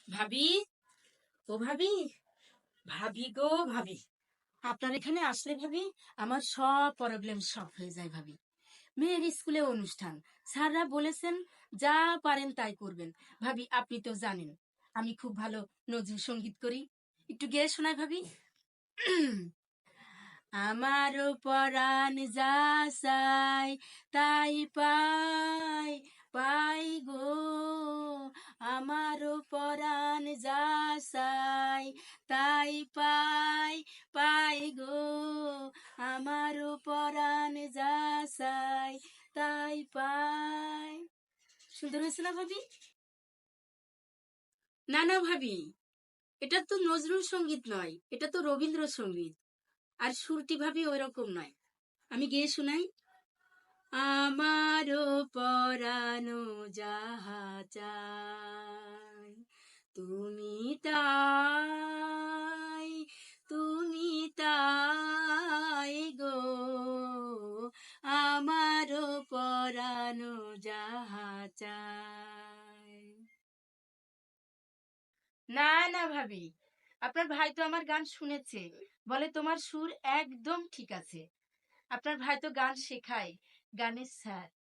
ভাবি, ও ভাবি, ভাবি গো ভাবি, আপনার এখানে আসলে ভাবি আমার সব প্রবলেম সলভ হয়ে যায় ভাবি। মেয়ের স্কুলে অনুষ্ঠান, স্যাররা বলেছেন যা পারেন তাই করবেন। ভাবি আপনি তো জানেন আমি খুব ভালো নজরুল সঙ্গীত করি, একটু গেয়ে শোনায় ভাবি। আমারও পরাণ যা চাই তাই পাই, পাই গো। আমারও পরাণ যা চাই তাই পাই, পাই গো। আমারও পরাণ যা চাই তাই পাই। সুন্দর হয়েছে না ভাবি? না না ভাবি, এটা তো নজরুল সঙ্গীত নয়, এটা তো রবীন্দ্রসঙ্গীত। আর সুরটি ভাবি ওই রকম নয়। আমি গেয়ে শোনাই। আমারও পরানো যাহা চাই, তুমি তাই, তুমি তাই গো। আমারও পরানো যাহা চাই। না না ভাবি, আপনার ভাই তো আমার গান শুনেছে, বলে তোমার সুর একদম ঠিক আছে। আপনার ভাই তো গান শেখায়, গানের স্যার।